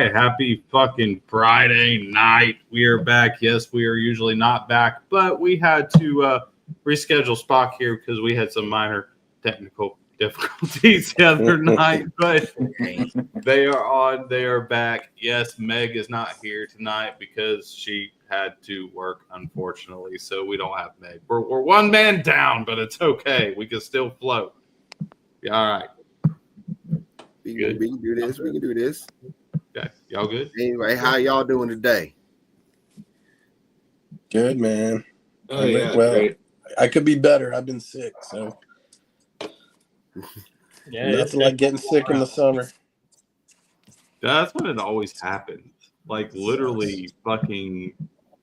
right, happy fucking Friday night. We are back. Yes, we are usually not back, but we had to reschedule Spock here because we had some minor technical difficulties the other night. But they are on. They are back. Yes, Meg is not here tonight because she had to work, unfortunately. So we don't have Meg. We're one man down, but it's okay. We can still float. Yeah, all right. We can do this. We can do this. Okay, y'all good? Anyway, how y'all doing today? Good, man. Oh, yeah, well, great. I could be better. I've been sick, so nothing like getting sick in the summer. That's when it always happens. Like literally, fucking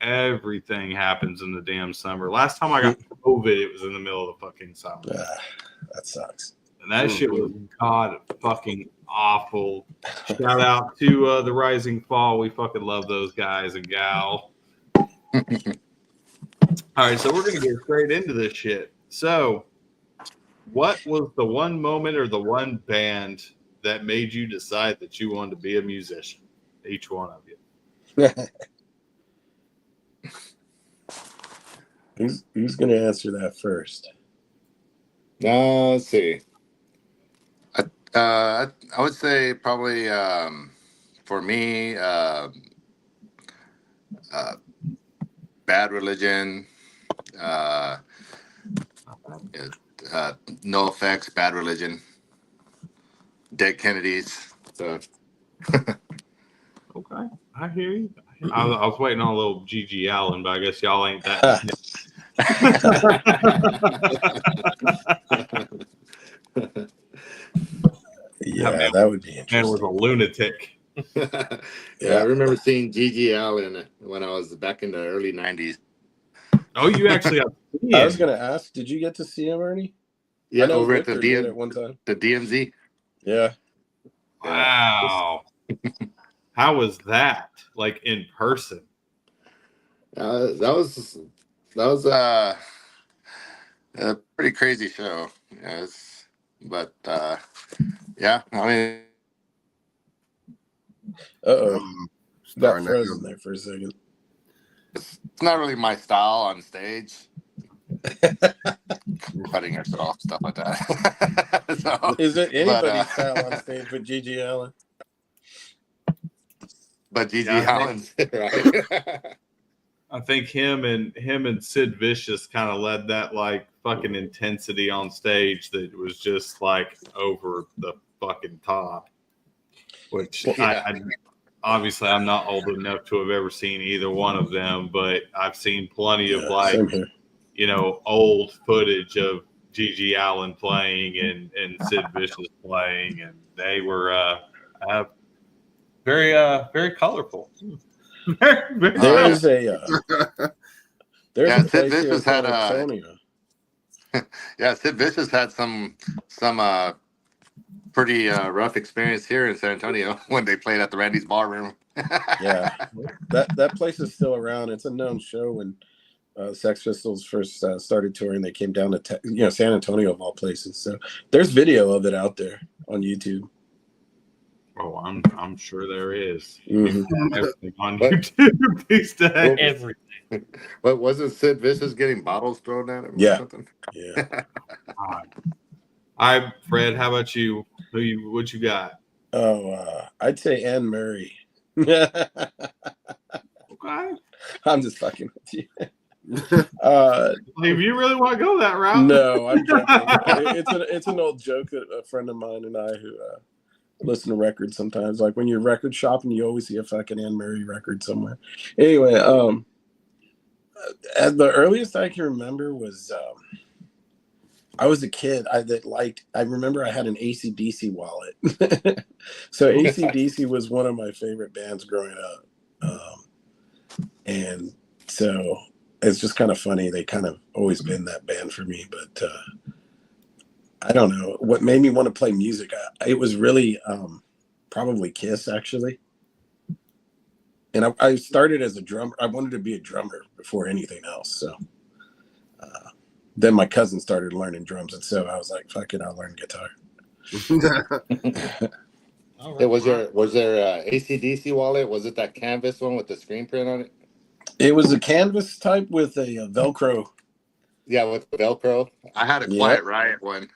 everything happens in the damn summer. Last time I got COVID, it was in the middle of the fucking summer. That sucks. And that shit was god fucking awful. Shout out to the Rising Fall. We fucking love those guys and gal. All right, so we're gonna get straight into this shit. So, what was the one moment or the one band that made you decide that you wanted to be a musician? Each one of you. Who's gonna answer that first? Let's see. I would say probably for me, Bad Religion, No Effects, Bad Religion, Dead Kennedys. So. Okay, I hear you. I was waiting on a little G.G. Allen, but I guess y'all ain't that. Yeah, that would be interesting. Man was a lunatic. Yeah, I remember seeing G.G. Allen when I was back in the early 90s. Oh, you actually got to see him. I was going to ask, did you get to see him, Ernie? Yeah, over Victor at did at one time. The DMZ. Yeah. Wow. How was that? Like in person? That was a pretty crazy show. Yes, but yeah, I mean, Got frozen there for a second. It's not really my style on stage. Cutting your off, stuff like that. So, is it anybody's style on stage but G.G. Allen? But G.G. Allen's right. I think him and Sid Vicious kind of led that like fucking intensity on stage that was just like over the fucking top. Which I obviously I'm not old enough to have ever seen either one of them, but I've seen plenty of like old footage of G.G. Allen playing and Sid Vicious playing, and they were very colorful. There's a Sid Vicious had Sid Vicious had some pretty rough experience here in San Antonio when they played at the Randy's Ballroom. Yeah, that place is still around. It's a known show. When Sex Pistols first started touring, they came down to San Antonio of all places. So there's video of it out there on YouTube. Oh, I'm sure there is. Mm-hmm. Everything on YouTube these days. Everything. But wasn't Sid Vicious getting bottles thrown at him? Yeah. Or something? Yeah. All right, Fred. How about you? What you got? Oh, I'd say Anne Murray. Okay. I'm just fucking with you. If you really want to go that route. No, I'm joking. It's an old joke that a friend of mine and I who listen to records sometimes. Like when you're record shopping, you always see a fucking Anne Murray record somewhere. Anyway, at the earliest I can remember was I was a kid. I remember I had an AC/DC wallet. So AC/DC was one of my favorite bands growing up. And so it's just kind of funny. They kind of always been that band for me, but I don't know what made me want to play music. It was really probably Kiss, actually. And I started as a drummer. I wanted to be a drummer before anything else. So then my cousin started learning drums, and so I was like, "Fuck it, I'll learn guitar." All It right. was there ACDC wallet? Was it that canvas one with the screen print on it? It was a canvas type with a Velcro. Yeah, with Velcro. I had a Yep. Quiet Riot one.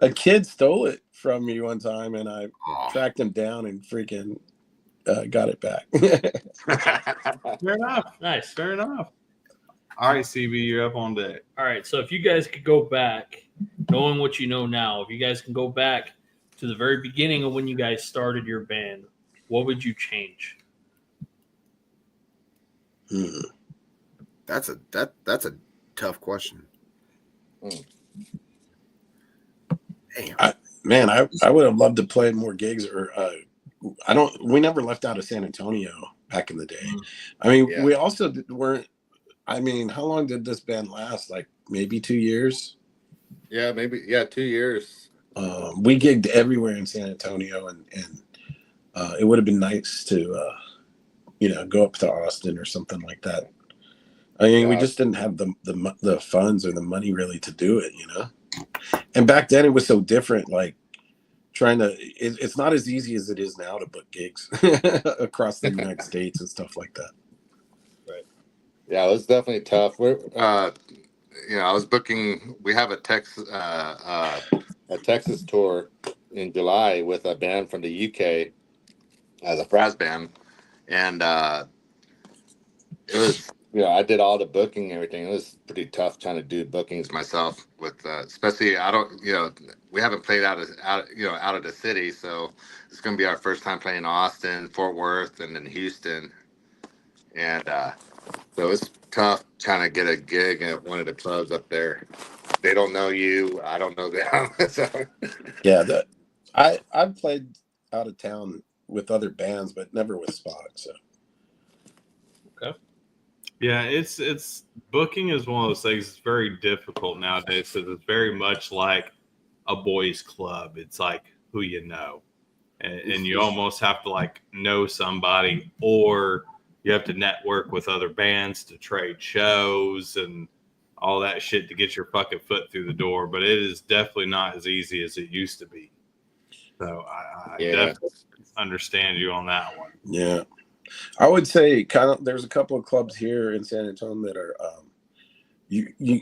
A kid stole it from me one time, and I Oh, tracked him down and freaking got it back. fair enough. Nice. Fair enough. All right, CB, you're up on deck. All right. So if you guys could go back, knowing what you know now, if you guys can go back to the very beginning of when you guys started your band, what would you change? That's a tough question. Man, I would have loved to play more gigs, or we never left out of San Antonio back in the day. I mean, Yeah. we also weren't. I mean, how long did this band last? Like maybe 2 years. Yeah, maybe. Yeah, 2 years. We gigged everywhere in San Antonio, and it would have been nice to go up to Austin or something like that. I mean, we just didn't have the funds or the money really to do it, And back then it was so different. Like it's not as easy as it is now to book gigs across the United States and stuff like that. Yeah, it was definitely tough. We're, I was booking. We have a Texas tour in July with a band from the UK as a brass band, and it was. I did all the booking and everything. It was pretty tough trying to do bookings myself. With especially, we haven't played out of the city, so it's going to be our first time playing Austin, Fort Worth, and then Houston, and. So it's tough trying to get a gig at one of the clubs up there. They don't know you. I don't know them. So. Yeah, I've played out of town with other bands, but never with Spock. So. Okay. Yeah, it's booking is one of those things. It's very difficult nowadays because it's very much like a boys' club. It's like who you know, and you almost have to like know somebody, or you have to network with other bands to trade shows and all that shit to get your fucking foot through the door. But it is definitely not as easy as it used to be. So I definitely understand you on that one. Yeah. I would say there's a couple of clubs here in San Antonio that are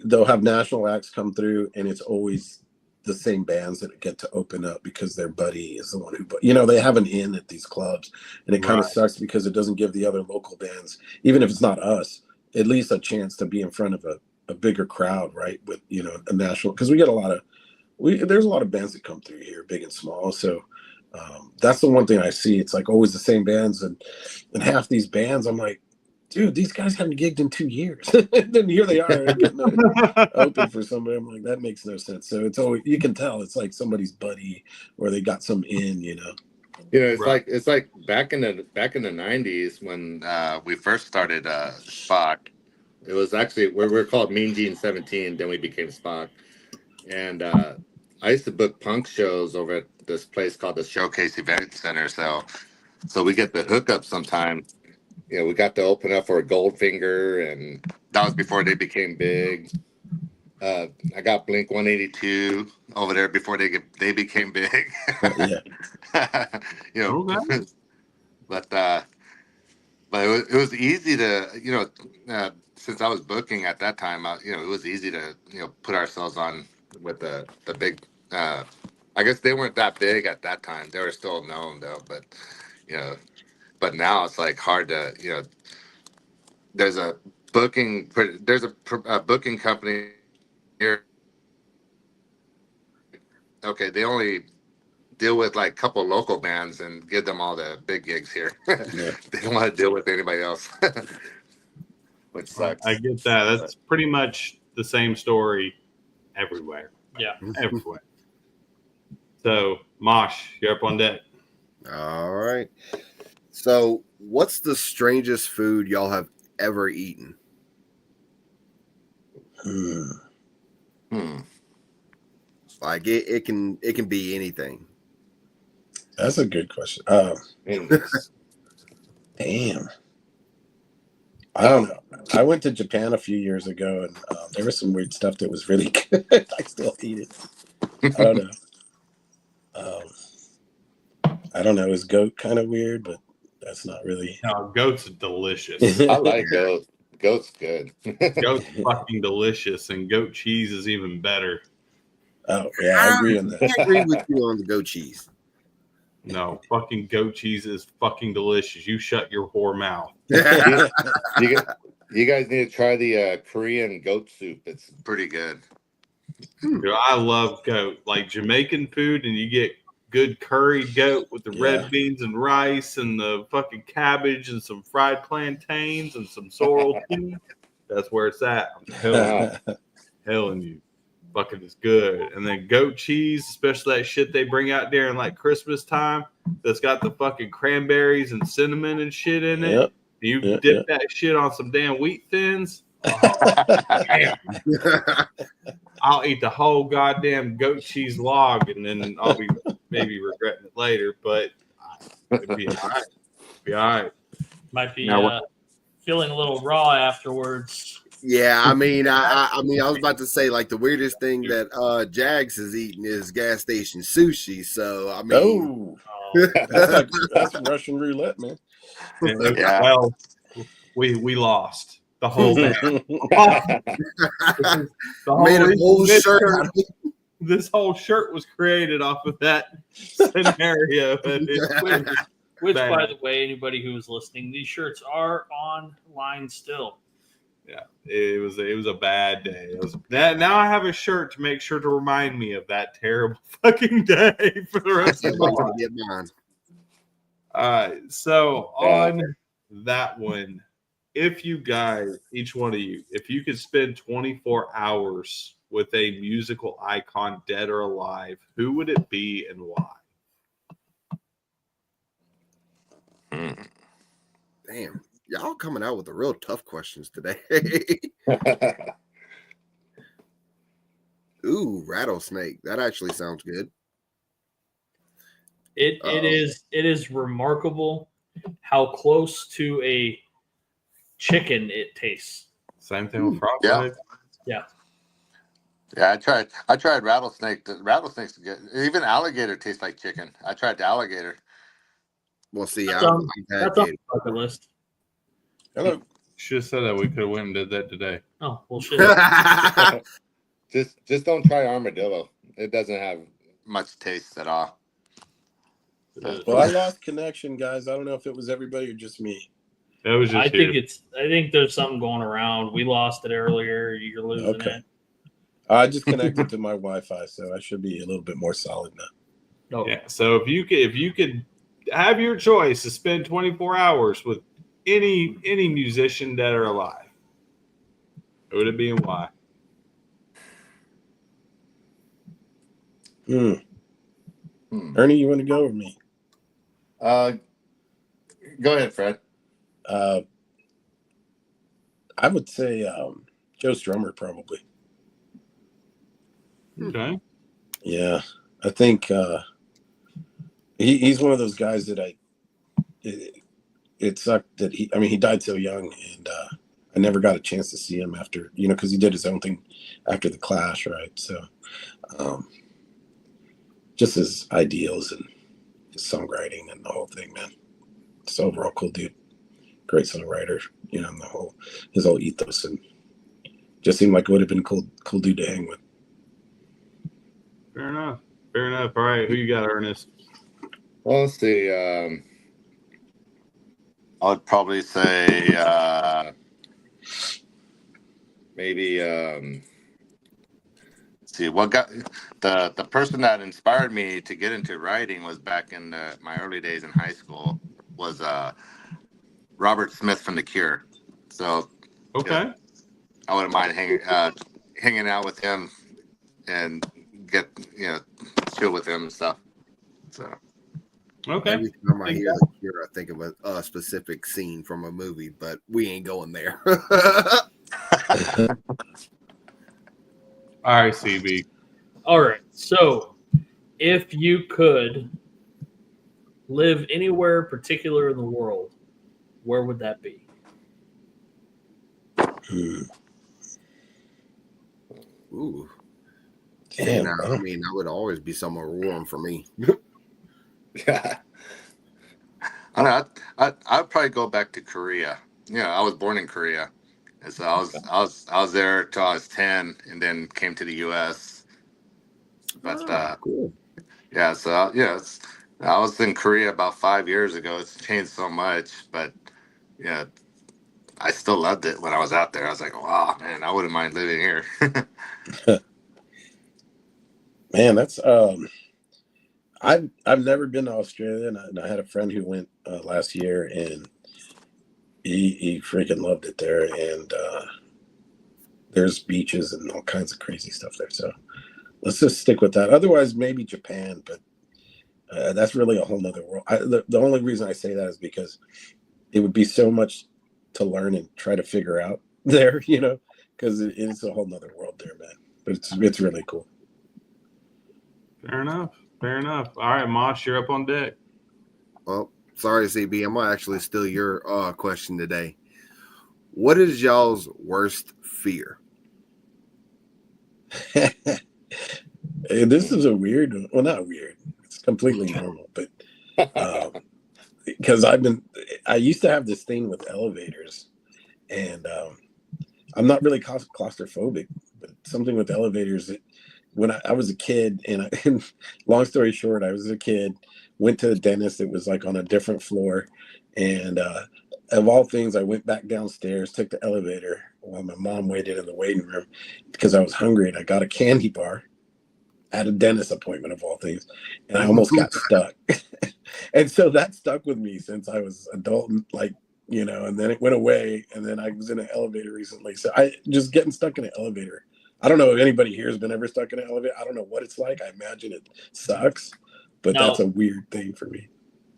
they'll have national acts come through, and it's always the same bands that get to open up because their buddy is the one who they have an in at these clubs, and it kind of sucks because it doesn't give the other local bands, even if it's not us, at least a chance to be in front of a bigger crowd, right? With a national, because we get there's a lot of bands that come through here, big and small. So that's the one thing I see. It's like always the same bands, and half these bands, I'm like, dude, these guys haven't gigged in 2 years. And then here they are getting open for somebody. I'm like, that makes no sense. So it's always, you can tell it's like somebody's buddy, or they got some in, It's like back in the 90s when we first started Spock. It was actually we were called Mean Gene 17. Then we became Spock, and I used to book punk shows over at this place called the Showcase Event Center. So we get the hookup sometime. We got to open up for Goldfinger, and that was before they became big. I got Blink 182 over there before they became big. Yeah. Okay. But it was easy to since I was booking at that time, it was easy to put ourselves on with the big. I guess they weren't that big at that time. They were still known though, but now it's like hard to there's a booking company here. Okay, they only deal with like a couple local bands and give them all the big gigs here. Yeah. They don't want to deal with anybody else, which sucks. I get that. That's pretty much the same story everywhere. Yeah. Everywhere. So, Mosh, you're up on deck. All right. So, what's the strangest food y'all have ever eaten? Like it can be anything. That's a good question. Damn. I don't know. I went to Japan a few years ago, and there was some weird stuff that was really good. I still eat it. I don't know. I don't know. Is goat kind of weird, but that's not really. No, goat's delicious. I like goat. Goat's good. Goat's fucking delicious, and goat cheese is even better. Oh yeah, I agree on I that. agree with you on the goat cheese. No, fucking goat cheese is fucking delicious. You shut your whore mouth. You guys need to try the Korean goat soup. It's pretty good. Dude, I love goat, like Jamaican food, and you get good curried goat with the red beans and rice and the fucking cabbage and some fried plantains and some sorrel tea. That's where it's at. I'm telling you, fucking is good. And then goat cheese, especially that shit they bring out there in like Christmas time, that's got the fucking cranberries and cinnamon and shit in it. Yep. You dip that shit on some damn wheat thins. Oh, damn. I'll eat the whole goddamn goat cheese log, and then I'll be maybe regretting it later. But it'd be all right. Be all right. Might be feeling a little raw afterwards. Yeah, I mean, I was about to say like the weirdest thing that Jags has eaten is gas station sushi. So I mean, that's Russian roulette, man. Yeah. Well, we lost the whole thing. made a whole shirt. This whole shirt was created off of that scenario. Which, by the way, anybody who's listening, these shirts are online still. Yeah, it was a bad day. It was that. Now I have a shirt to make sure to remind me of that terrible fucking day for the rest of my life. All right, so on that one, if you guys, each one of you, if you could spend 24 hours with a musical icon, dead or alive, who would it be and why? Damn, y'all coming out with the real tough questions today. Ooh, rattlesnake. That actually sounds good. It is remarkable how close to a chicken it tastes. Same thing with frog legs. Yeah. Yeah, I tried rattlesnake. The rattlesnake's good. Even alligator tastes like chicken. I tried the alligator. We'll see. That's I've on had the bucket list. Hello. Should have said that. We could have went and did that today. Oh, well, shit. Just don't try armadillo. It doesn't have much taste at all. Well, I lost connection, guys. I don't know if it was everybody or just me. It was just I think there's something going around. We lost it earlier. You're losing it. I just connected to my Wi-Fi, so I should be a little bit more solid now. Oh. Yeah. So if you could have your choice to spend 24 hours with any musician dead or alive, who would it be and why? Ernie, you want to go or me? Go ahead, Fred. I would say Joe Strummer, probably. Okay. Yeah, I think he's one of those guys that it sucked that he died so young, and I never got a chance to see him after, because he did his own thing after the Clash, right? So just his ideals and his songwriting and the whole thing, man. Just overall cool dude, great songwriter, and his whole ethos, and just seemed like it would have been cool dude to hang with. Fair enough. All right, who you got, Ernest? Well, let's see. I would probably say maybe. See, what got the person that inspired me to get into writing was back in my early days in high school was Robert Smith from The Cure. So, Okay. I wouldn't mind hanging out with him and get chill with him and stuff. So. Okay. Every time I hear The Cure, I think of a specific scene from a movie, but we ain't going there. All right, CB. All right. So, if you could live anywhere particular in the world, where would that be? Ooh. And Damn, I mean, I would always be somewhere warm for me. Yeah. I don't know. I'd probably go back to Korea. Yeah, I was born in Korea, and so I was there till I was 10, and then came to the U.S. But Cool. yeah, so yeah, I was in Korea about 5 years ago. It's changed so much, but yeah, I still loved it when I was out there. I was like, wow, man, I wouldn't mind living here. man, that's I've never been to Australia, and I had a friend who went last year, and he freaking loved it there. And there's beaches and all kinds of crazy stuff there. So let's just stick with that. Otherwise, maybe Japan, but that's really a whole nother world. The only reason I say that is because it would be so much to learn and try to figure out there, because it's a whole nother world there, man. But it's really cool. Fair enough. Fair enough. All right, Mosh, you're up on deck. Well, sorry, CB. I'm gonna actually steal your question today. What is y'all's worst fear? This is a weird one. Well, not weird. It's completely normal, but because I used to have this thing with elevators, and I'm not really claustrophobic, but something with elevators. When I was a kid, and long story short, I was a kid, went to the dentist. It was like on a different floor, and of all things, I went back downstairs, took the elevator while my mom waited in the waiting room because I was hungry, and I got a candy bar at a dentist appointment of all things, and I almost got stuck. And so that stuck with me since I was adult, and then it went away, and then I was in an elevator recently. So I just getting stuck in an elevator. I don't know if anybody here has been ever stuck in an elevator. I don't know what it's like. I imagine it sucks, but that's a weird thing for me.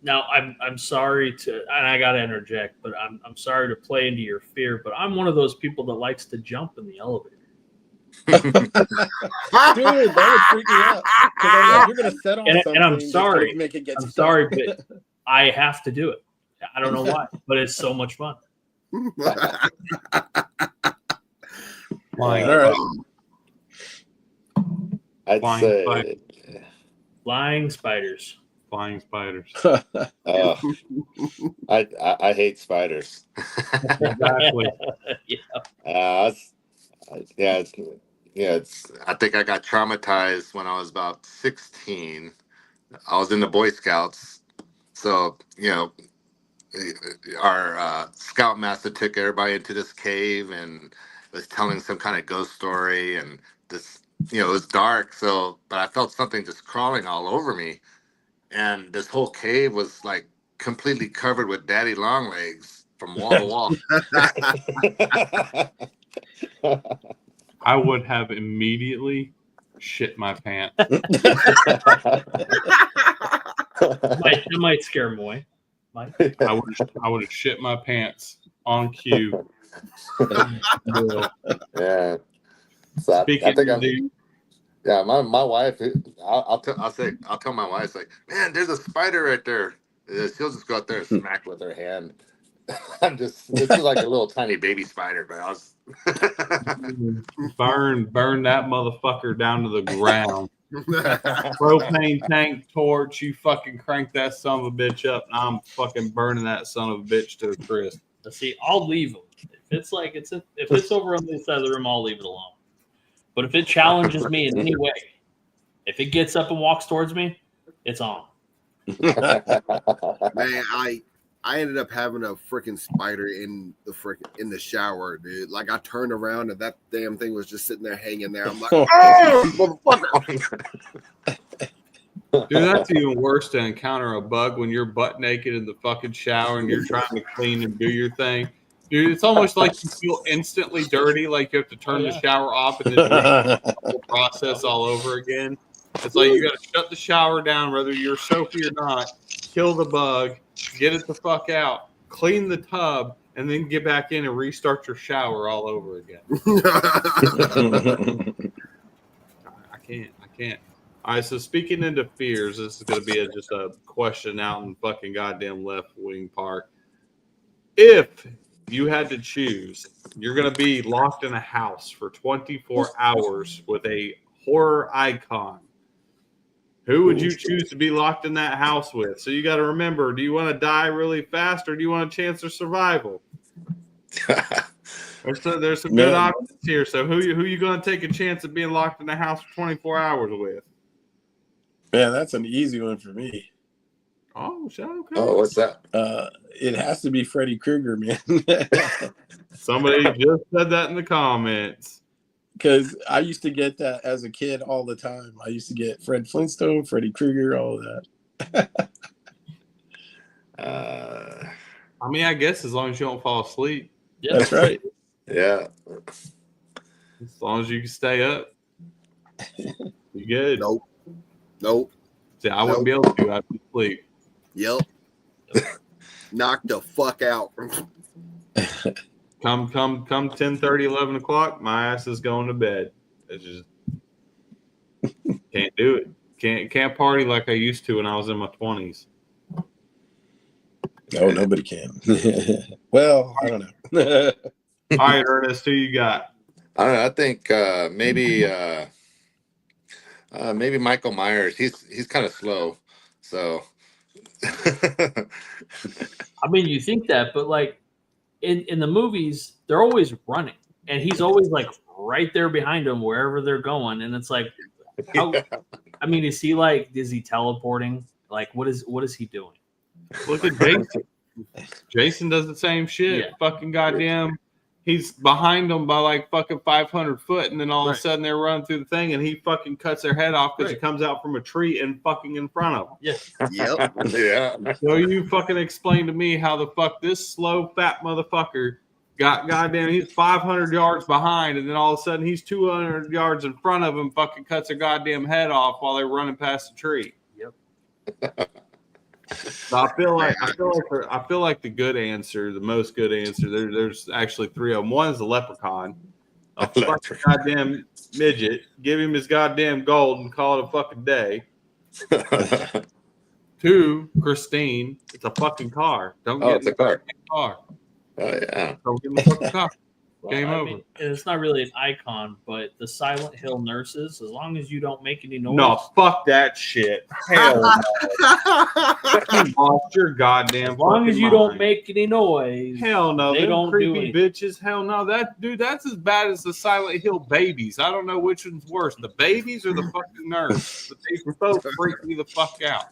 Now, I'm sorry and I gotta interject, but I'm sorry to play into your fear, but I'm one of those people that likes to jump in the elevator. Dude, that would freak me out. Because you're gonna set off something. And I'm sorry. Make it get I'm stuck. sorry, but I have to do it. I don't know why, but it's so much fun. Flying, All right. I'd Flying say spider. Flying spiders. Flying spiders. I hate spiders. Exactly. Yeah. It's I think I got traumatized when I was about 16. I was in the Boy Scouts, so our scoutmaster took everybody into this cave and was telling some kind of ghost story, and this it was dark, but I felt something just crawling all over me, and this whole cave was like completely covered with daddy long legs from wall to wall. I would have immediately shit my pants. That might scare him away. Mike? I would have shit my pants on cue. Yeah. So I think Dude, yeah, my wife. I'll tell my wife, like, man, there's a spider right there. She'll just go out there and smack with her hand. This is like a little tiny baby spider, but I was burn that motherfucker down to the ground. Propane tank torch, you fucking crank that son of a bitch up, and I'm fucking burning that son of a bitch to a crisp. See, I'll leave them. If it's over on the side of the room, I'll leave it alone. But if it challenges me in any way, if it gets up and walks towards me, it's on. Man, I ended up having a freaking spider in the shower, dude. Like I turned around and that damn thing was just sitting there hanging there. I'm like, oh, motherfucker. Dude, that's even worse to encounter a bug when you're butt naked in the fucking shower and you're trying to clean and do your thing. Dude, it's almost like you feel instantly dirty, like you have to turn the shower off and then do the whole process all over again. It's like you got to shut the shower down, whether you're soapy or not, kill the bug, get it the fuck out, clean the tub, and then get back in and restart your shower all over again. I can't. All right, so speaking into fears, this is going to be just a question out in fucking goddamn left wing park. If you had to choose, you're going to be locked in a house for 24 hours with a horror icon, who would you choose to be locked in that house with? So you got to remember, do you want to die really fast or do you want a chance of survival? There's some good options here. So who you going to take a chance of being locked in the house for 24 hours with? Man, that's an easy one for me. Oh, okay. Oh, what's that? It has to be Freddy Krueger, man. Somebody just said that in the comments. Because I used to get that as a kid all the time. I used to get Fred Flintstone, Freddy Krueger, all of that. I mean, I guess as long as you don't fall asleep. Yeah. That's right. Yeah. As long as you can stay up, you good. Nope. See, I wouldn't be able to. I'd be asleep. Yep. Knock the fuck out. Come 10:30, 11 o'clock, my ass is going to bed. It's just can't do it. Can't party like I used to when I was in my 20s. No, nobody can. Well, I don't know. All right, Ernest, who you got? I don't know. I think maybe Michael Myers. He's kind of slow, so. I mean, you think that, but like in the movies, they're always running, and he's always like right there behind them wherever they're going, and it's like, how, I mean, is he teleporting? Like, what is he doing? Look at Jason. Jason does the same shit. Yeah. Fucking goddamn. He's behind them by like fucking 500 foot, and then all of a sudden they're running through the thing, and he fucking cuts their head off because it comes out from a tree and fucking in front of them. Yeah. Yep. Yeah. So you fucking explain to me how the fuck this slow fat motherfucker got goddamn, he's 500 yards behind, and then all of a sudden he's 200 yards in front of him, fucking cuts their goddamn head off while they're running past the tree. Yep. So I feel like the good answer, the most good answer. There's actually three of them. One is the leprechaun, a fucking goddamn midget. Give him his goddamn gold and call it a fucking day. 2, Christine. It's a fucking car. Don't get in the car. Oh yeah. Don't get in the fucking car. Well, Game I over. mean, it's not really an icon, but the Silent Hill nurses, as long as you don't make any noise. No, fuck that shit. Hell no. You lost your goddamn. As long as you don't make any noise. Hell no. They Them don't creepy do bitches. Hell no. That's as bad as the Silent Hill babies. I don't know which one's worse, the babies or the fucking nurse. But they both freak me the fuck out.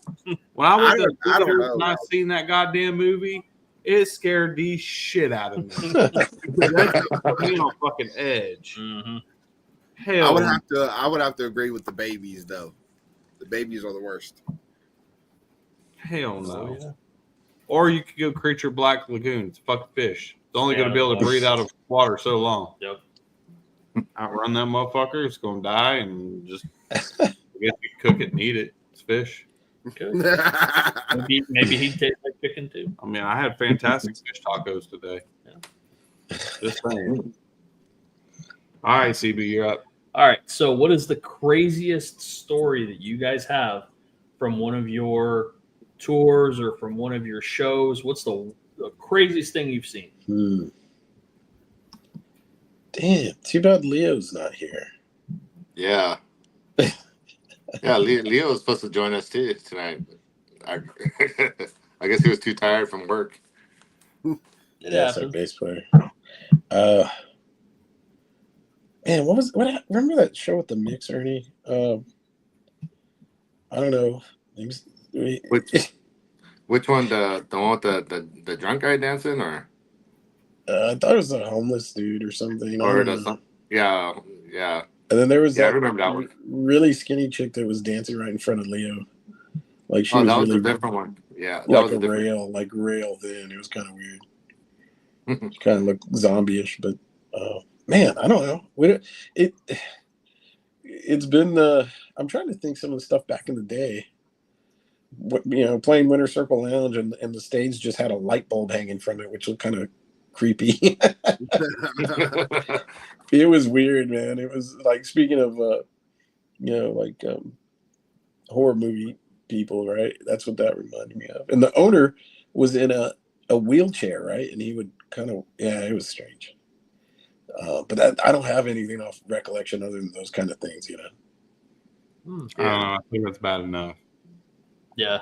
When I was I don't know. and I seen that goddamn movie, it scared the shit out of me. That put me on fucking edge. Mm-hmm. Hell, I would have to agree with the babies though. The babies are the worst. hell no. Oh, yeah. Or you could go Creature Black Lagoon. It's a fucking fish. It's only Yeah, going to be able to that's- breathe out of water so long. Yep. Outrun that motherfucker. It's going to die and just I guess you cook it and eat it. It's fish. Good. Maybe he'd taste like chicken too. I mean, I had fantastic fish tacos today. Yeah. Just saying. All right, CB, you're up. All right. So, what is the craziest story that you guys have from one of your tours or from one of your shows? What's the craziest thing you've seen? Damn, too bad Leo's not here. Yeah. Yeah, Leo was supposed to join us too tonight. I guess he was too tired from work. That's our bass player. Man, what remember that show with the mix, Ernie? I don't know. Which one? The one with the drunk guy dancing, or? I thought it was a homeless dude or something. Yeah. And then there was I that remember that one. really skinny chick that was dancing right in front of Leo. Like she Oh, was that was really a different one. Yeah, that like was a different. rail thin. It was kind of weird. Kind of looked zombie-ish, but man, I don't know. It's been I'm trying to think some of the stuff back in the day. Playing Winter Circle Lounge and the stage just had a light bulb hanging from it, which looked kind of creepy. It was weird, man. It was like, speaking of horror movie people, right? That's what that reminded me of. And the owner was in a wheelchair, right? And he would it was strange. But I don't have anything off recollection other than those kind of things, I don't know. I think that's bad enough. Yeah.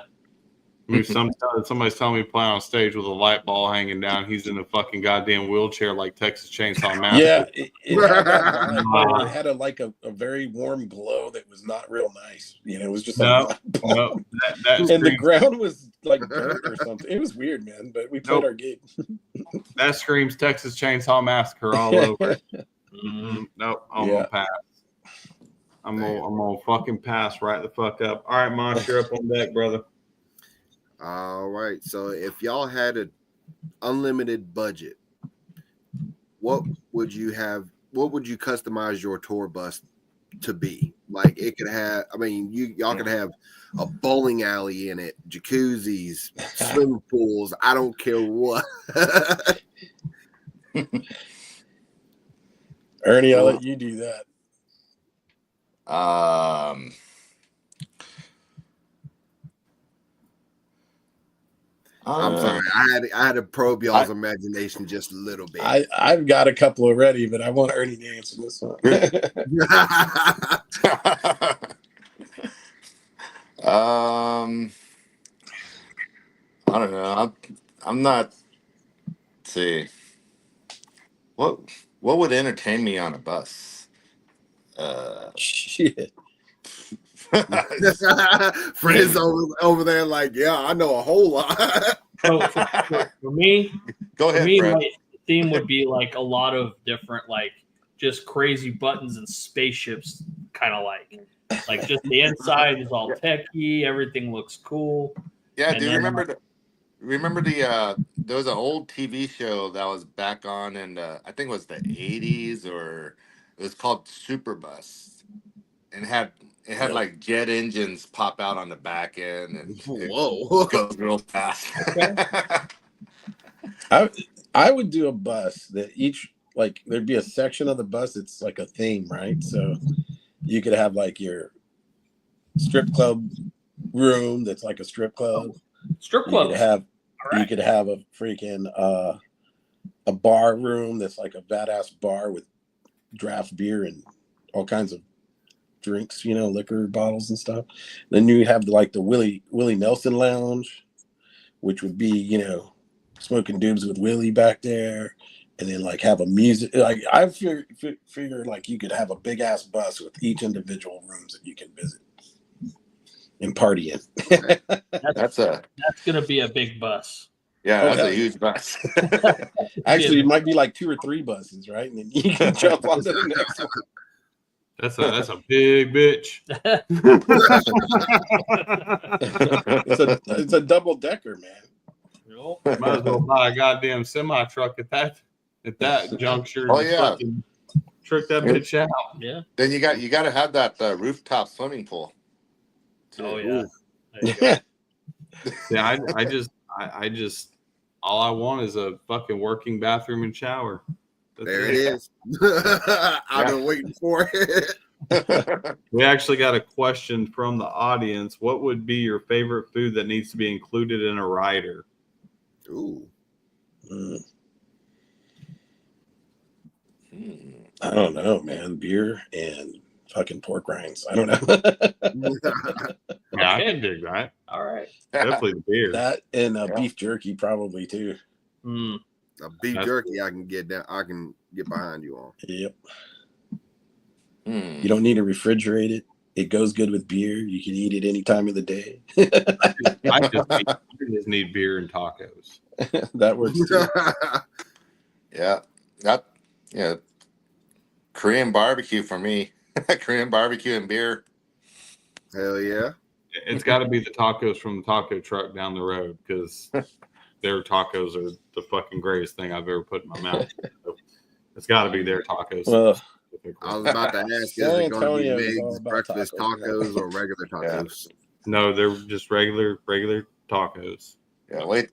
I mean, somebody's telling me to play on stage with a light ball hanging down. He's in a fucking goddamn wheelchair like Texas Chainsaw Massacre. Yeah, it had that vibe. It had a very warm glow that was not real nice. You know, it was just like No, light ball. no, that And the screams, ground was like dirt or something. It was weird, man. But we played Nope. our gig. that screams Texas Chainsaw Massacre all over. Nope, I'm Yeah. gonna pass. I'm gonna fucking pass right the fuck up. All right, Mosh, you're up on deck, brother. All right. So if y'all had an unlimited budget, what would you have? What would you customize your tour bus to be? Like it could have. I mean, y'all could have a bowling alley in it, jacuzzis, swimming pools. I don't care what. Ernie, I'll let you do that. I'm sorry. I had to probe y'all's imagination just a little bit. I've got a couple already, but I want Ernie to answer this one. I don't know. I'm not. Let's see. What would entertain me on a bus? Shit. Fred's over there like, yeah, I know a whole lot. So for me, Go ahead, Fred. my theme would be like a lot of different, like just crazy buttons and spaceships, kind of like just the inside is all techy, everything looks cool. Yeah, And do you then- remember the there was an old TV show that was back on in I think it was the 80s, or it was called Superbus, and it had like jet engines pop out on the back end, and Whoa. it goes real fast. I would do a bus that there'd be a section of the bus that's like a theme, right? So you could have like your strip club room that's like a strip club. Strip club. You could have a freaking a bar room that's like a badass bar with draft beer and all kinds of drinks, liquor bottles and stuff. Then you have like the Willie Nelson Lounge, which would be, smoking doobs with Willie back there, and then like have a music. Like I figure like you could have a big ass bus with each individual rooms that you can visit and party in. That's gonna be a big bus. Yeah, that's a huge bus. Actually, it might be like 2 or 3 buses, right? And then you can jump onto the next one. That's a big bitch. It's a double decker, man. Might as well buy a goddamn semi truck at that juncture. Oh yeah, fucking trick that bitch out. Yeah. Then you got to have that rooftop swimming pool. Oh yeah. Yeah, I just all I want is a fucking working bathroom and shower. There it is. I've been waiting for it. We actually got a question from the audience. What would be your favorite food that needs to be included in a rider? Ooh. I don't know, man. Beer and fucking pork rinds. I don't know. Yeah, I can dig that. All right. Definitely the beer. That and beef jerky probably too. A beef jerky I can get down. I can get behind you on. Yep. You don't need to refrigerate it. It goes good with beer. You can eat it any time of the day. I just need beer and tacos. That works too. Yeah. Korean barbecue for me. Korean barbecue and beer. Hell yeah. It's got to be the tacos from the taco truck down the road, because their tacos are the fucking greatest thing I've ever put in my mouth. So it's got to be their tacos. Well, I was about to ask, is it going to be eggs, breakfast tacos, or regular tacos? No, they're just regular tacos. Yeah, wait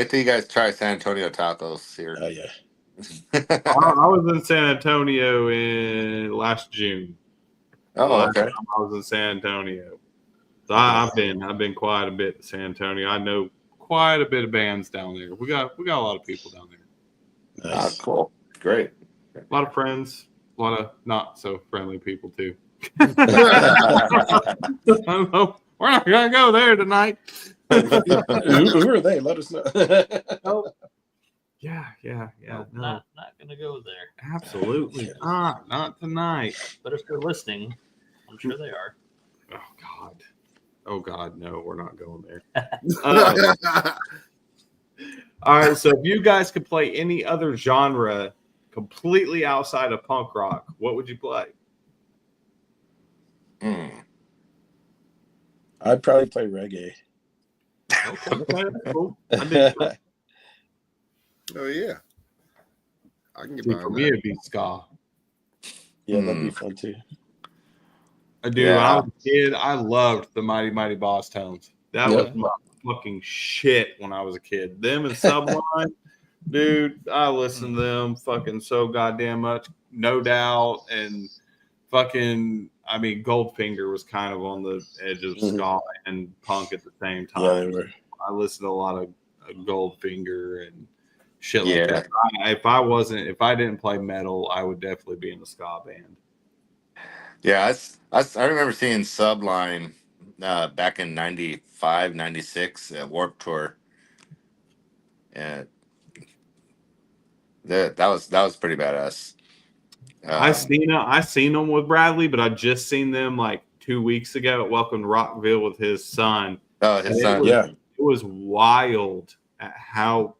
till you guys try San Antonio tacos here. oh yeah. I was in San Antonio in last June. Oh, okay. I was in San Antonio. So I've been quite a bit to San Antonio. I know quite a bit of bands down there. We got a lot of people down there. Nice. Cool. Great. A lot of friends, a lot of not so friendly people too. We're not gonna go there tonight. Who are they? Let us know. Oh, Yeah. no, No, not gonna go there. absolutely not tonight. But if they're listening, I'm sure they are. Oh God, no, we're not going there. All right, so if you guys could play any other genre completely outside of punk rock, what would you play? I'd probably play reggae. Okay, that's cool. I did. Oh yeah, I can get See, behind for that. me, it'd be ska. Yeah, that'd be fun too. I do. When I was a kid, I loved the Mighty Mighty Boss Tones. That was my fucking shit when I was a kid. Them and Sublime, dude, I listened to them fucking so goddamn much. No Doubt and fucking, I mean, Goldfinger was kind of on the edge of ska and punk at the same time. Yeah, they were. I listened to a lot of Goldfinger and shit like that. If I didn't play metal, I would definitely be in a ska band. Yeah, I remember seeing Sublime back in 95, 96 at Warped Tour. And that was pretty badass. I seen them with Bradley, but I just seen them like 2 weeks ago at Welcome to Rockville with his son. Oh, his son. It was wild at how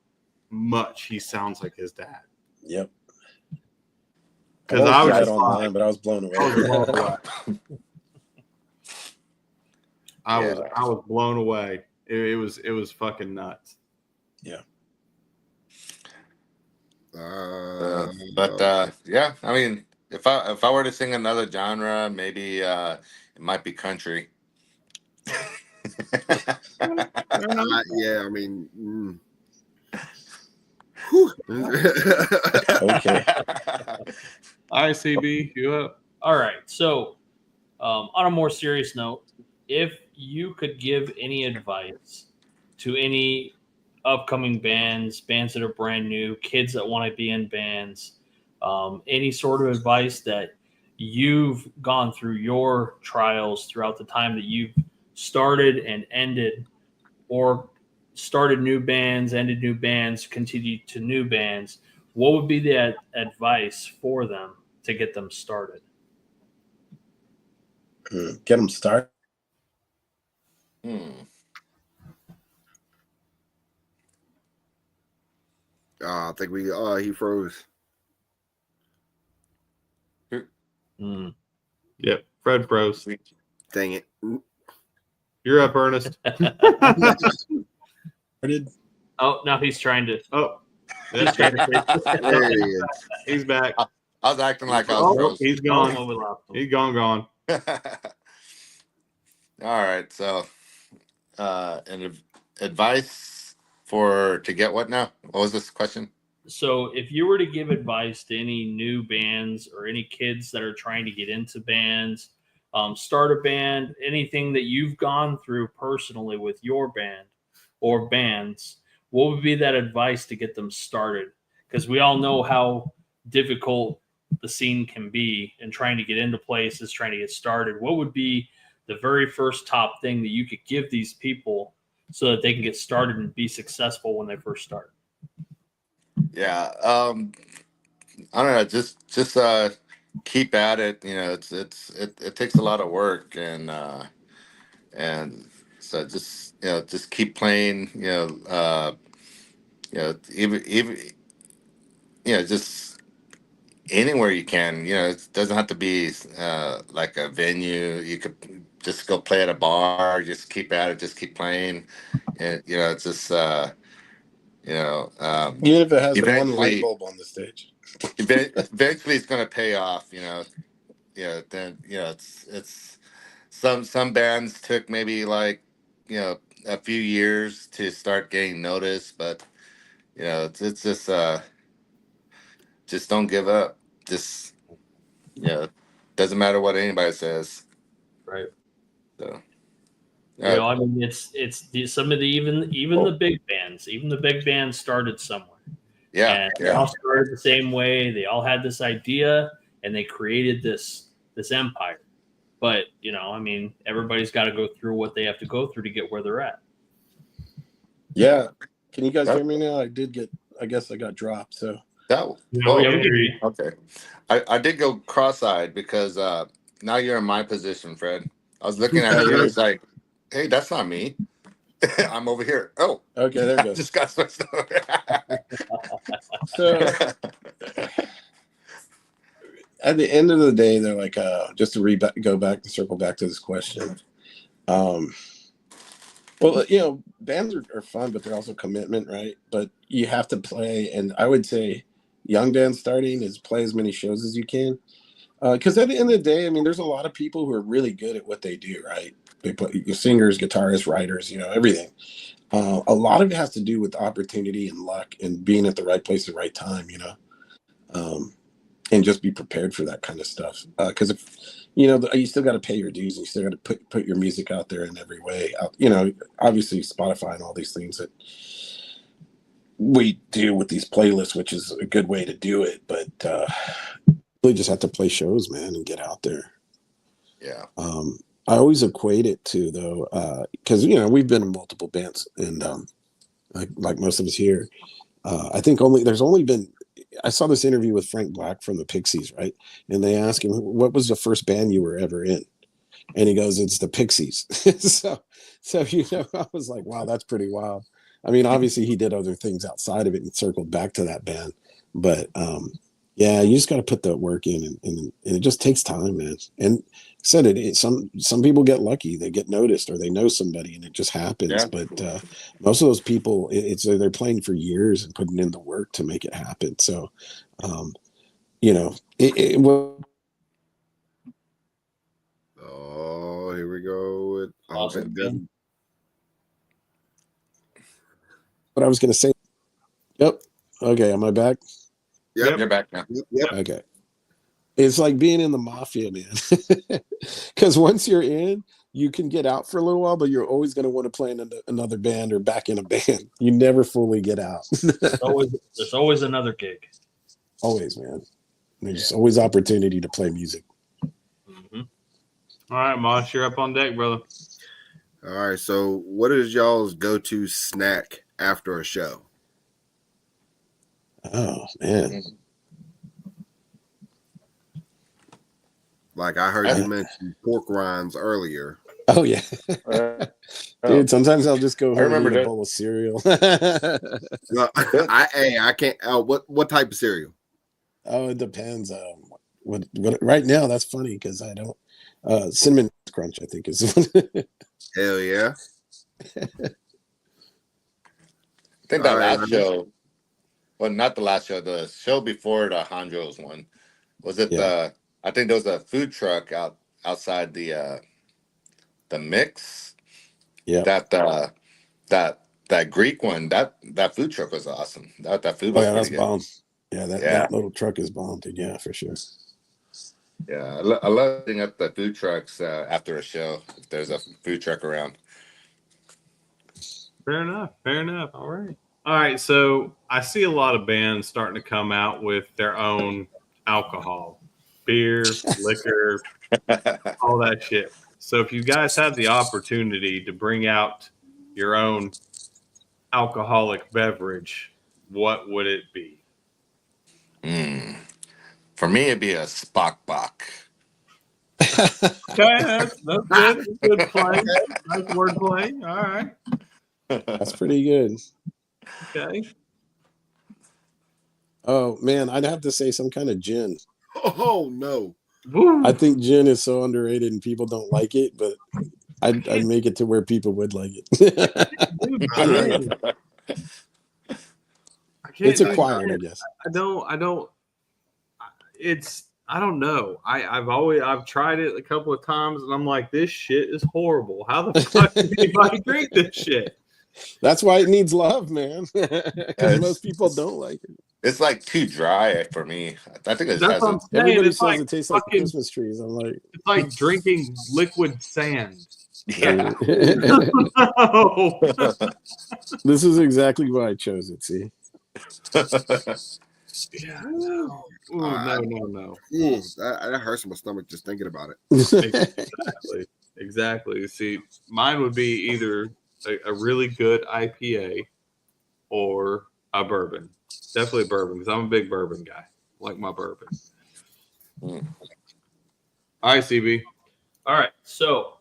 much he sounds like his dad. Yep. Because I was just online, but I was blown away. I was blown away. It was fucking nuts. Yeah. Yeah, I mean, if I were to sing another genre, maybe it might be country. Yeah, I mean. Okay. All right, CB, you up? All right. So, on a more serious note, if you could give any advice to any upcoming bands that are brand new, kids that want to be in bands, any sort of advice that you've gone through your trials throughout the time that you've started and ended, or started new bands, ended new bands, continued to new bands, what would be the advice for them to get them started? Get them started. I think he froze. Yep, Fred froze. Dang it. You're up, Ernest. Oh, now he's trying to. Oh, There he is. he's back. I was acting like I was frozen. He's gone. Oh, we lost him. He's gone. All right, so advice to get what now? What was this question? So if you were to give advice to any new bands or any kids that are trying to get into bands, start a band, anything that you've gone through personally with your band or bands, what would be that advice to get them started? Because we all know how difficult the scene can be and trying to get into places, trying to get started. What would be the very first top thing that you could give these people so that they can get started and be successful when they first start? Yeah, I don't know. Just keep at it. You know, it takes a lot of work, and so just keep playing. Even just anywhere you can. You know, it doesn't have to be like a venue. You could just go play at a bar. Just keep at it. Just keep playing, and it's just. Even if it has one light bulb on the stage, eventually it's going to pay off. Then it's some bands took maybe like a few years to start getting noticed, but it's just don't give up. Just doesn't matter what anybody says. Right. So. I mean, it's some of the even the big bands started somewhere. Yeah, They all started the same way. They all had this idea, and they created this empire. But I mean, everybody's got to go through what they have to go through to get where they're at. Yeah. Can you guys hear me now? I guess I got dropped. So That, Yeah, we can hear you. okay. I did go cross-eyed because now you're in my position, Fred. I was looking at you. It's like, hey, that's not me. I'm over here. Oh, okay, there it I goes. just got switched over. So at the end of the day, they're like, just to go back and circle back to this question. Well, bands are fun, but they're also commitment, right? But you have to play, and I would say young bands starting is play as many shows as you can. Because at the end of the day, I mean, there's a lot of people who are really good at what they do, right? They play singers, guitarists, writers, everything. A lot of it has to do with opportunity and luck and being at the right place at the right time, and just be prepared for that kind of stuff. Because if you still got to pay your dues, and you still got to put your music out there in every way. Obviously Spotify and all these things that we do with these playlists, which is a good way to do it, but really just have to play shows, man, and get out there. Yeah. I always equate it to, though, because we've been in multiple bands, and like most of us here, I think there's only been. I saw this interview with Frank Black from the Pixies, right? And they asked him, "What was the first band you were ever in?" And he goes, "It's the Pixies." so I was like, "Wow, that's pretty wild." I mean, obviously he did other things outside of it and circled back to that band, but yeah, you just got to put that work in, and it just takes time, man. And said some people get lucky, they get noticed, or they know somebody, and it just happens. Yeah. But most of those people, they're playing for years and putting in the work to make it happen. So, it will. Oh, here we go. Awesome. What I was going to say. Yep. Okay. Am I back? Yep. You're back now. Yep. Okay. It's like being in the mafia, man. Because once you're in, you can get out for a little while, but you're always going to want to play in another band or back in a band. You never fully get out. There's always another gig. Always, man. There's always opportunity to play music. Mm-hmm. All right, Mosh, you're up on deck, brother. All right. So, what is y'all's go-to snack after a show? Oh, man. Like I heard you mention pork rinds earlier. Oh, yeah. Dude, sometimes I'll just go home and eat a bowl of cereal. No, I can't. What type of cereal? Oh, it depends. What right now, that's funny because I don't. Cinnamon Crunch, I think, is. Hell yeah. I think that last show, well, not the last show, the show before the Hondros one, was it I think there was a food truck outside the mix. Yeah. That Greek one, that food truck was awesome. That food was that's pretty bomb. Yeah, that little truck is bomb, dude. Yeah, for sure. Yeah, I love setting up the food trucks after a show if there's a food truck around. Fair enough. All right. So I see a lot of bands starting to come out with their own alcohol, beer, liquor, all that shit. So if you guys had the opportunity to bring out your own alcoholic beverage, what would it be? For me, it'd be a Spock Bach. Okay, that's good. Good play. Nice word play. All right. That's pretty good. Okay. Oh man, I'd have to say some kind of gin. Oh no. Woo. I think gin is so underrated and people don't like it, but I'd make it to where people would like it. Dude, It's acquired, I guess. I don't. I don't know. I've tried it a couple of times and I'm like, this shit is horrible. How the fuck does anybody drink this shit? That's why it needs love, man. Because most people don't like it. It's like too dry for me. I think it's That's what I'm saying. Everybody It's says like it tastes fucking, like Christmas trees. I'm like, it's like drinking liquid sand. yeah. This is exactly why I chose it. See, Yeah. No. Ooh, no. Ooh, that hurts my stomach just thinking about it. Exactly. See, mine would be either a really good IPA or a bourbon. Definitely bourbon because I'm a big bourbon guy. Like my bourbon. All right, CB. All right, so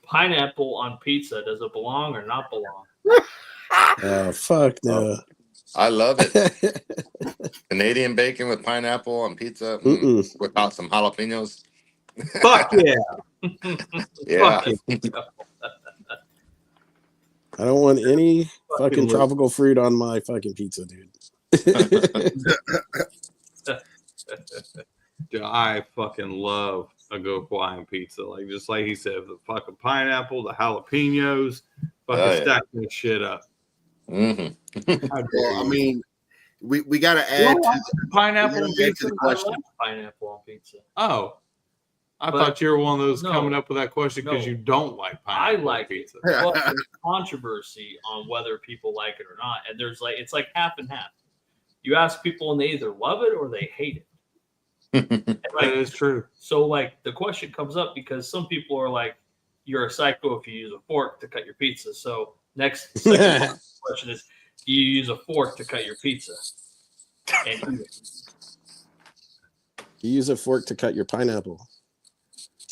pineapple on pizza, does it belong or not belong? Oh, fuck no. I love it. Canadian bacon with pineapple on pizza without some jalapenos. Fuck yeah. Yeah. Fuck yeah. I don't want any fucking Fucking tropical fruit on my fucking pizza, dude. Dude, I fucking love a good Hawaiian pizza. Like just like he said, the fucking pineapple, the jalapenos, fucking stack this shit up. Well, I mean, we got to add pineapple on pizza. To the question. I like pineapple on pizza. Oh, I thought you were one of those coming up with that question because No. you don't like pineapple I like on pizza. But there's controversy on whether people like it or not, and there's like it's like half and half. You ask people and they either love it or they hate it. That is true. So like the question comes up because some people are like, "You're a psycho if you use a fork to cut your pizza." So second question is, do you use a fork to cut your pizza? And You use a fork to cut your pineapple.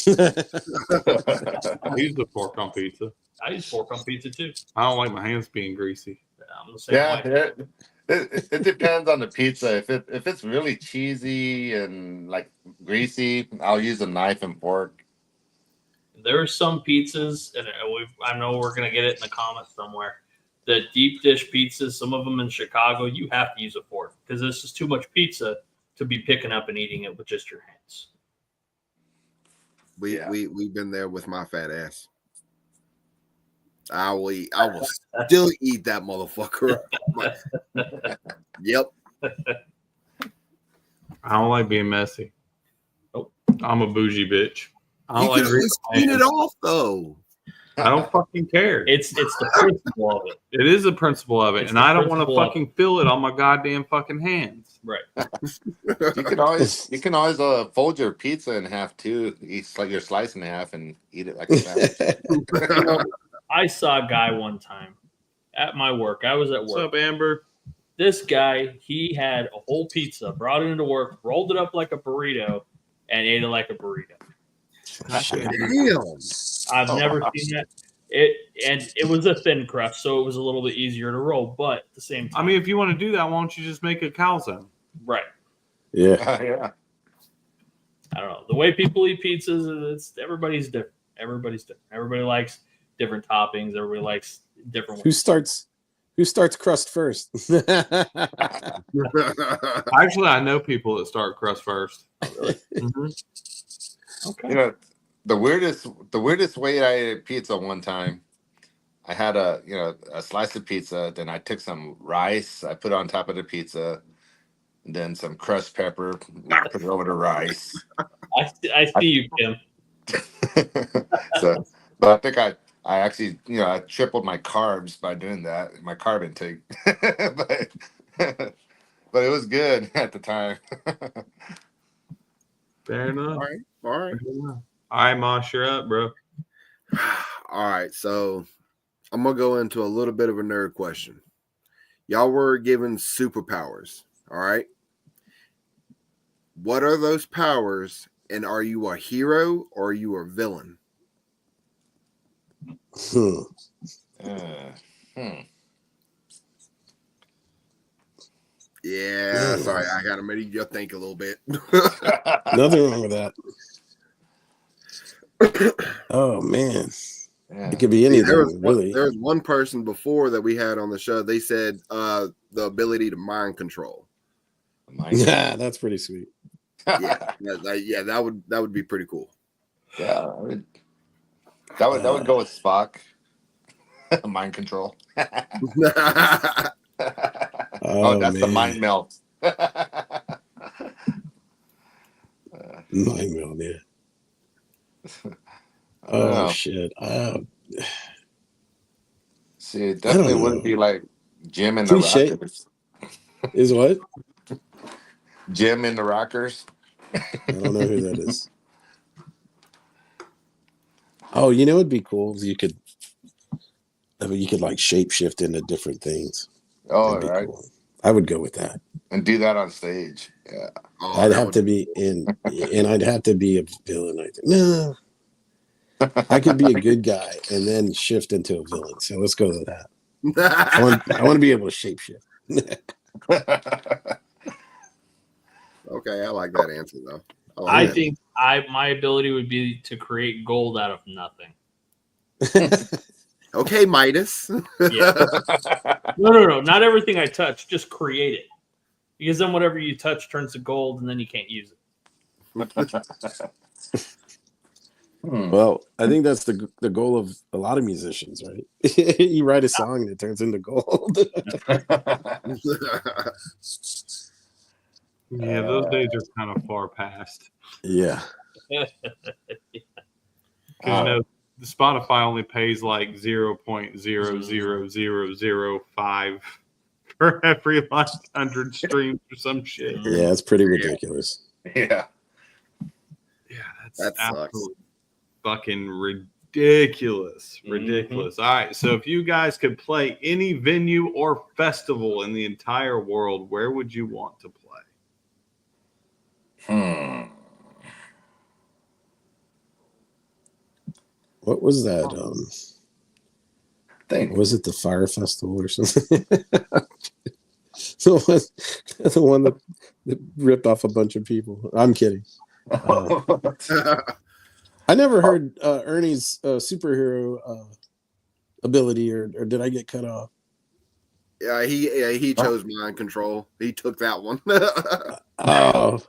I use a fork on pizza. I use fork on pizza too. I don't like my hands being greasy. I'm the same way. It depends on the pizza. If it's really cheesy and like greasy, I'll use a knife and fork. There are some pizzas, and I know we're gonna get it in the comments somewhere. The deep dish pizzas, some of them in Chicago, you have to use a fork because this is too much pizza to be picking up and eating it with just your hands. We've been there with my fat ass. I will still eat that motherfucker. Yep. I don't like being messy. Nope. I'm a bougie bitch. I You don't can like at least clean it off though. I don't fucking care. It's the principle of it. It is the principle of it, It's and the I don't want to principle of fucking feel it on my goddamn fucking hands. Right. You can always fold your pizza in half too. Eat like your slice in half and eat it like a sandwich. I saw a guy one time at my work. I was at What's work. up, Amber? This guy, he had a whole pizza, brought it into work, rolled it up like a burrito, and ate it like a burrito. Damn. I've never seen that. It was a thin crust, so it was a little bit easier to roll. But at the same time, I mean, if you want to do that, why don't you just make a calzone? right? Yeah. Yeah. I don't know. The way people eat pizzas, everybody's different. Everybody's different. Everybody likes different toppings. Everybody likes different Who ones. starts crust first? Actually, I know people that start crust first. Okay. You know, the weirdest way I ate pizza one time, I had a slice of pizza, then I took some rice, I put it on top of the pizza, and then some crushed pepper, put it over the rice. I see you, Kim. So, but I think I actually, I tripled my carbs by doing that, my carb intake. but it was good at the time. Fair enough. All right. All right, Mosh, you're up, bro. All right. So I'm gonna go into a little bit of a nerd question. Y'all were given superpowers. All right. What are those powers? And are you a hero or are you a villain? Yeah, sorry, I gotta make you think a little bit. Nothing wrong with that. Oh man, it could be anything, really. There was one person before that we had on the show. They said the ability to mind control. Yeah, that's pretty sweet. Yeah, that would be pretty cool. Yeah, that would go with Spock. Mind control. Oh, that's man. the mind melt. Mind melt, yeah. Oh shit. See, it definitely wouldn't be like Jim and the Cliche. Rockets. Is what? Jim in the Rockers. I don't know who that is. Oh, you know, it'd be cool if you could like shapeshift into different things. Oh, That'd be right. cool. I would go with that. And do that on stage. Yeah. Oh, I'd that have would to be in, and I'd have to be a villain. I think. No, I could be a good guy and then shift into a villain. So let's go with that. I want to be able to shapeshift. Okay, I like that answer though. like I that. think my ability would be to create gold out of nothing. Okay, Midas. Yeah. No. Not everything I touch. Just create it. Because then whatever you touch turns to gold, and then you can't use it. Well, I think that's the goal of a lot of musicians, right? You write a song and it turns into gold. Yeah, those days are kind of far past. Yeah. Because the Spotify only pays like 0.00005 for every 100 streams or some shit. Yeah, it's pretty ridiculous. Yeah. Yeah, That that's sucks. absolutely fucking ridiculous. Ridiculous. All right, so if you guys could play any venue or festival in the entire world, where would you want to play? What was that? Think. Was it the Fire Festival or something? the one that ripped off a bunch of people. I'm kidding. I never heard Ernie's superhero ability, or did I get cut off? Yeah, he chose mind control. He took that one. Oh,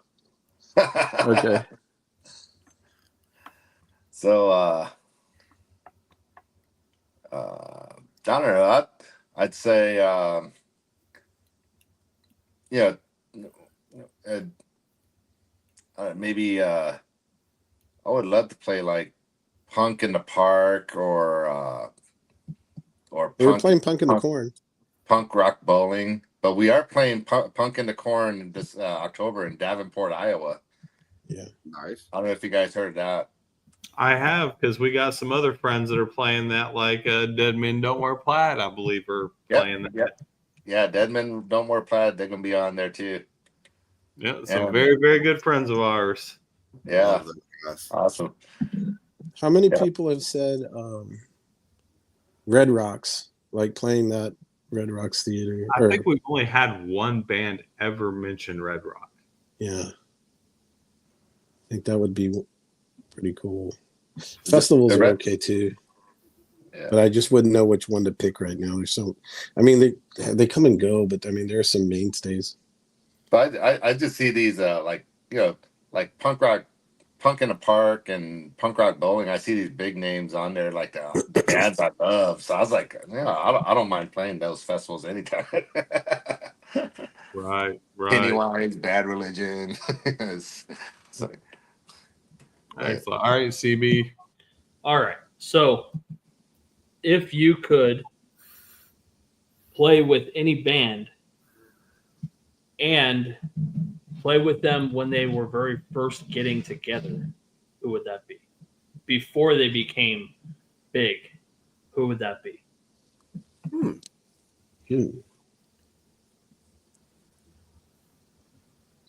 okay. So, I don't know. I'd say, maybe I would love to play like Punk in the Park or We were playing Punk in the Corn. Punk Rock Bowling, but we are playing Punk in the Corn this October in Davenport, Iowa. Yeah, Nice. I don't know if you guys heard that. I have, because we got some other friends that are playing that, like Dead Men Don't Wear Plaid, I believe, are playing that. Yep. Yeah, Dead Men Don't Wear Plaid. They're going to be on there too. Yeah, some very, very good friends of ours. Yeah. Love those guys. Awesome. How many people have said Red Rocks, like playing that Red Rocks Theater? I think we've only had one band ever mention Red Rock. Yeah. I think that would be pretty cool. Festivals are okay too. Yeah. But I just wouldn't know which one to pick right now. There's so, I mean, they come and go, but I mean, there are some mainstays. But I just see these like Punk in the Park and Punk Rock Bowling. I see these big names on there, like the bands I love. So I was like, I don't mind playing those festivals anytime. Right. Pennywise, Bad Religion. So, excellent. All right, CB. All right. So, if you could play with any band and play with them when they were very first getting together, who would that be? Before they became big, who would that be?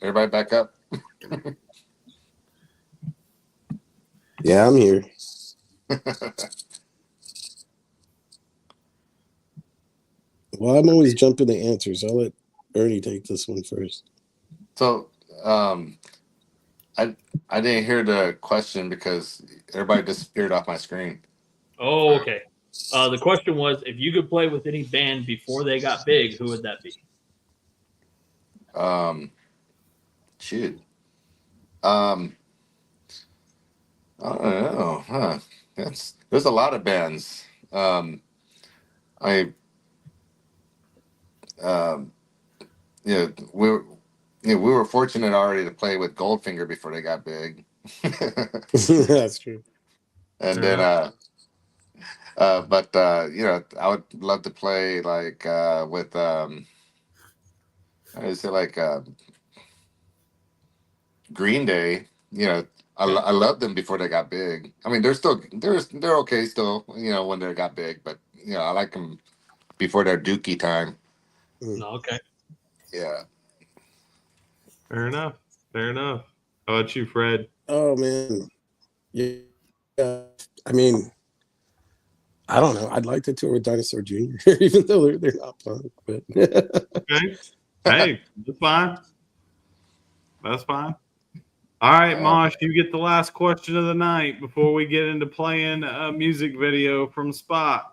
Everybody back up. Yeah, I'm here. Well, I'm always jumping the answers. I'll let Ernie take this one first. So, I didn't hear the question because everybody disappeared off my screen. Oh, okay. The question was, if you could play with any band before they got big, who would that be? Shoot. I don't know. Huh? There's a lot of bands. We were fortunate already to play with Goldfinger before they got big. That's true. And then, I would love to play like with I say like Green Day. You know, I loved them before they got big. I mean, they're okay still. You know, when they got big, but you know, I like them before their Dookie time. No, okay. Yeah. Fair enough. Fair enough. How about you, Fred? Oh man, yeah. I mean, I don't know. I'd like to tour with Dinosaur Jr., even though they're not punk. But Okay. Hey, that's fine. That's fine. All right, Mosh, you get the last question of the night before we get into playing a music video from Spock.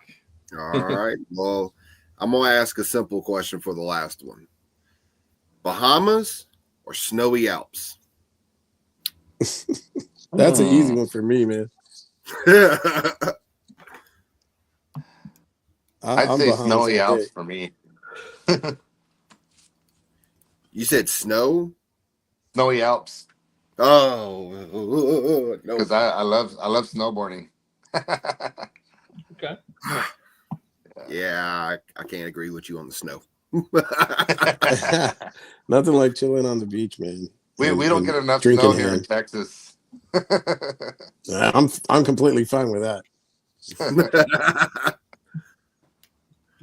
All right. Well, I'm gonna ask a simple question for the last one: Bahamas or snowy Alps? that's an easy one for me, man. I'd I'm say Bahamas snowy all day. Alps for me. You said snow? Snowy Alps. Oh no. Because I love snowboarding. Okay. Yeah, I can't agree with you on the snow. Nothing like chilling on the beach, man. We don't get enough drinking snow here in hand. Texas. I'm completely fine with that.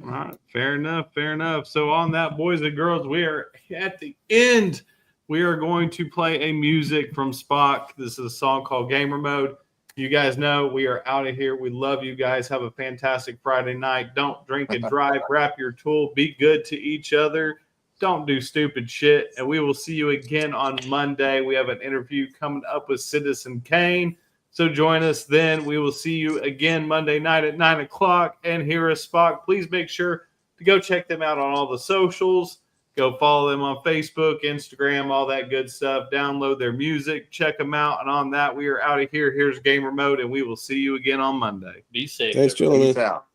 All right, fair enough, fair enough. So on that, boys and girls, we are at the end. We are going to play a music from Spock. This is a song called Gamer Mode. You guys know we are out of here. We love you guys. Have a fantastic Friday night. Don't drink and drive. Wrap your tool. Be good to each other. Don't do stupid shit. And we will see you again on Monday. We have an interview coming up with Citizen Kane. So join us then. We will see you again Monday night at 9 o'clock. And here is Spock. Please make sure to go check them out on all the socials. Go follow them on Facebook, Instagram, all that good stuff. Download their music. Check them out. And on that, we are out of here. Here's Gamer Mode, and we will see you again on Monday. Be safe. Thanks, gentlemen. Peace out.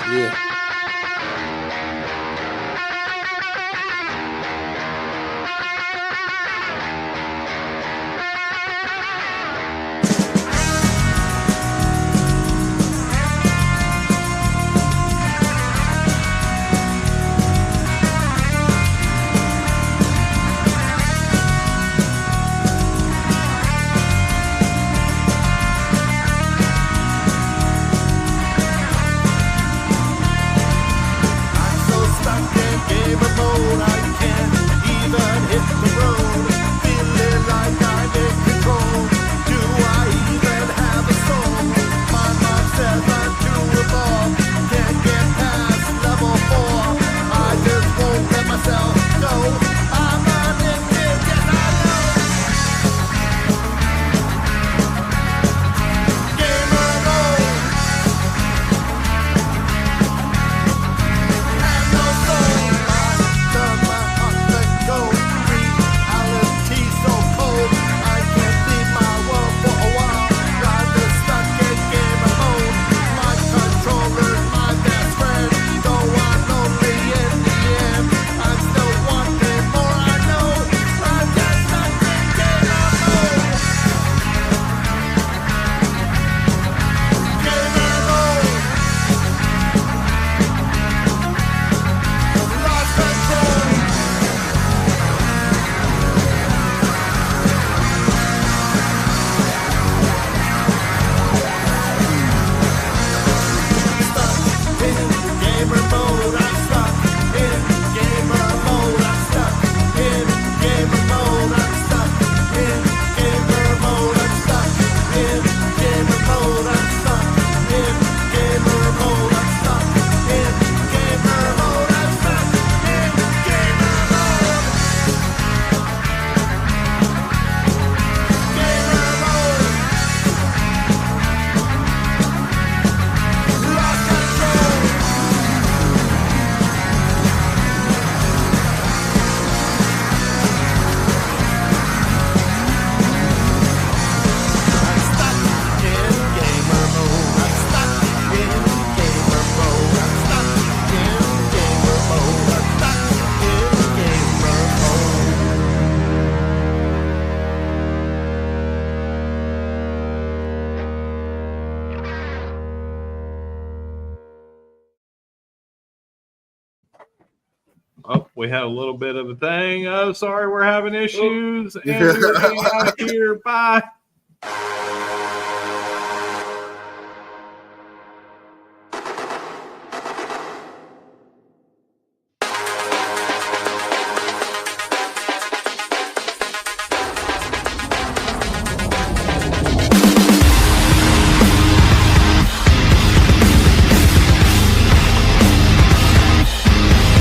Yeah. we had a little bit of a thing. Oh, sorry, we're having issues, and we're getting out of here. Bye.